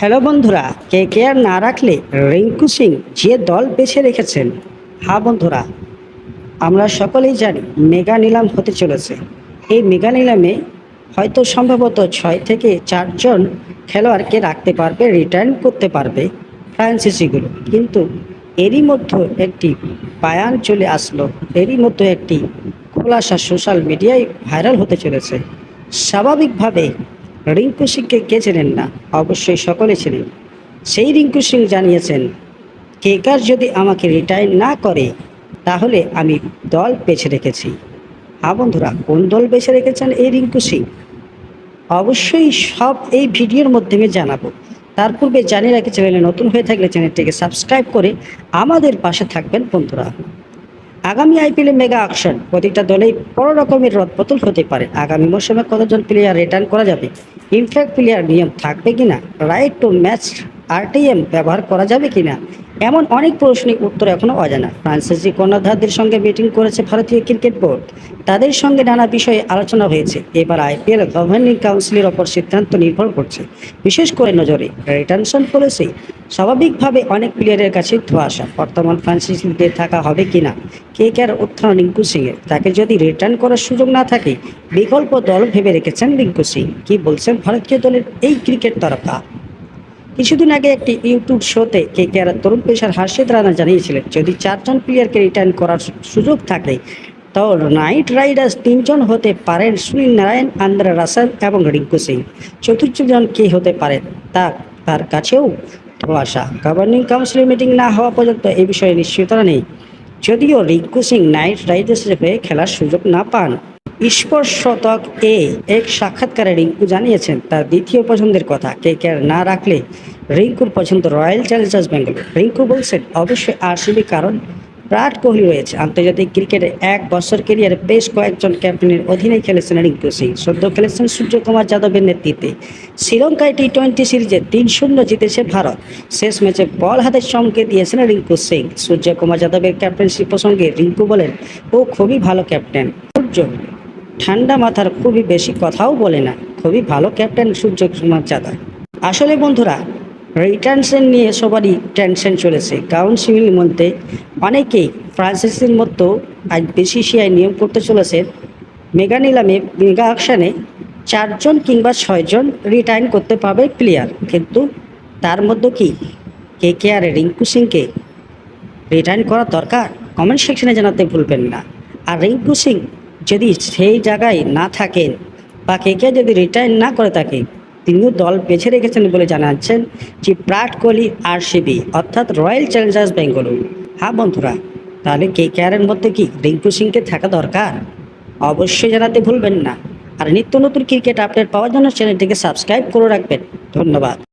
Hello বন্ধুরা, KKR না রাখলে রিঙ্কু সিং যে দল বেছে রেখেছেন। হ্যাঁ বন্ধুরা, আমরা সকলেই জানি মেগা নিলাম হতে চলেছে। এই মেগা নিলামে হয়তো সম্ভবত 6 থেকে 4 জন খেলোয়াড়কে রাখতে পারবে, রিটার্ন করতে পারবে ফ্র্যাঞ্চাইজিগুলো। কিন্তু এরই মধ্যে একটি বায়ান চলে আসলো, এরই মধ্যে একটি খোলাসা সোশ্যাল মিডিয়ায় ভাইরাল হতে চলেছে। স্বাভাবিকভাবে রিঙ্কু সিংকে কে চেনেন না? অবশ্যই সকলে চেনেন। সেই রিঙ্কু সিং জানিয়েছেন, কেকার যদি আমাকে রিটায়ার না করে তাহলে আমি দল বেছে রেখেছি। হ্যাঁ বন্ধুরা, কোন দল বেছে রেখেছেন এই রিঙ্কু সিং? অবশ্যই সব এই ভিডিওর মাধ্যমে জানাবো। তার পূর্বে জানিয়ে রাখি, চ্যানেলে নতুন হয়ে থাকলে চ্যানেলটিকে সাবস্ক্রাইব করে আমাদের পাশে থাকবেন বন্ধুরা। আগামী আইপিএলে মেগা অকশন, প্রতিটা দলেই বড় রকমের রদবদল হতে পারে। আগামী মৌসুমে কতজন প্লেয়ার রিটার্ন করা যাবে, ইমপ্যাক্ট প্লেয়ার নিয়ম থাকবে কিনা, রাইট টু ম্যাচ আরটিএম ব্যবহার করা যাবে কিনা, এমন অনেক প্রশ্নের উত্তর এখনও অজানা। ফ্রান্সাইজি কর্ণধারদের সঙ্গে মিটিং করেছে ভারতীয় ক্রিকেট বোর্ড। তাদের সঙ্গে নানা বিষয়ে আলোচনা হয়েছে। এবার আইপিএল গভর্নিং কাউন্সিলের ওপর সিদ্ধান্ত নির্ভর করছে, বিশেষ করে নজরে রিটার্নশন পলিসি। স্বাভাবিকভাবে অনেক প্লেয়ারের কাছে ধোঁয়াশা, বর্তমান ফ্রান্সাইজিতে থাকা হবে কিনা। কেকেআর উত্থান রিঙ্কু সিংয়ের, তাকে যদি রিটার্ন করার সুযোগ না থাকে বিকল্প দল ভেবে রেখেছেন রিঙ্কু সিং। কি বলছেন ভারতীয় দলের এই ক্রিকেট তারকা? কিছুদিন আগে একটি ইউটিউব শোতে কেকেআর তরুণ পেসার হার্ষিত রানা জানিয়েছিলেন, যদি 4 জন প্লেয়ারকে রিটার্ন করার সুযোগ থাকে তো নাইট রাইডার্স 3 জন হতে পারেন, সুনীল নারায়ণ, আন্দ্রে রাসেল এবং রিঙ্কু সিং। চতুর্থ জন কে হতে পারেন তা তার কাছেও ধোঁয়াশা। গভর্নিং কাউন্সিলের মিটিং না হওয়া পর্যন্ত এই বিষয়ে নিশ্চয়তা নেই। যদিও রিঙ্কু সিং নাইট রাইডার্সের হয়ে খেলার সুযোগ না পান। স্পোর্টস শতক এ এক সাক্ষাৎকারে রিঙ্কু জানিয়েছেন তার দ্বিতীয় পছন্দের কথা। কেকেআর না রাখলে রিঙ্কুর পছন্দ রয়্যাল চ্যালেঞ্জার্স বেঙ্গালুরু। রিঙ্কু বলছেন, অবশ্যই আরসিবি, কারণ বিরাট কোহলি রয়েছে। আন্তর্জাতিক ক্রিকেটে 1 বছর ক্যারিয়ারে বেশ কয়েকজন ক্যাপ্টেনের অধীনে খেলেছেন রিঙ্কু সিং। সদ্য খেলেছেন সূর্যকুমার যাদবের নেতৃত্বে। শ্রীলঙ্কায় টি-20 সিরিজে 3-0 জিতেছে ভারত। শেষ ম্যাচে বল হাতে চমকে দিয়েছেন রিঙ্কু সিং। সূর্যকুমার যাদবের ক্যাপ্টেন্সি প্রসঙ্গে রিঙ্কু বলেন, ও খুবই ভালো ক্যাপ্টেন। সূর্য ঠান্ডা মাথার, খুবই বেশি কথাও বলে না, খুবই ভালো ক্যাপ্টেন সূর্যকুমার যাদব। আসলে বন্ধুরা, রিটার্নশন নিয়ে সবারই টেনশন চলেছে। কাউন্সিলের মধ্যে অনেকেই ফ্রান্সাইজির মতো আজ বিসিসিআই নিয়ম করতে চলেছে, মেগা নিলামে, মেগা অকশনে 4 জন কিংবা 6 জন রিটার্ন করতে পারবে প্লেয়ার। কিন্তু তার মধ্যে কি কেকেআর রিঙ্কু সিংকে রিটার্ন করা দরকার? কমেন্ট সেকশনে জানাতে ভুলবেন না। আর রিঙ্কু সিং যদি সেই জায়গায় না থাকেন বা কেকেআর যদি রিটার্ন না করে থাকে, তিনিও দল বেছে রেখেছেন বলে জানাচ্ছেন যে বিরাট কোহলি আরসিবি, অর্থাৎ রয়্যাল চ্যালেঞ্জার্স বেঙ্গালুরু। হ্যাঁ বন্ধুরা, তাহলে কেকেআরের মধ্যে কি রিঙ্কু সিংকে থাকা দরকার? অবশ্যই জানাতে ভুলবেন না। আর নিত্য নতুন ক্রিকেট আপডেট পাওয়ার জন্য চ্যানেলটিকে সাবস্ক্রাইব করে রাখবেন। ধন্যবাদ।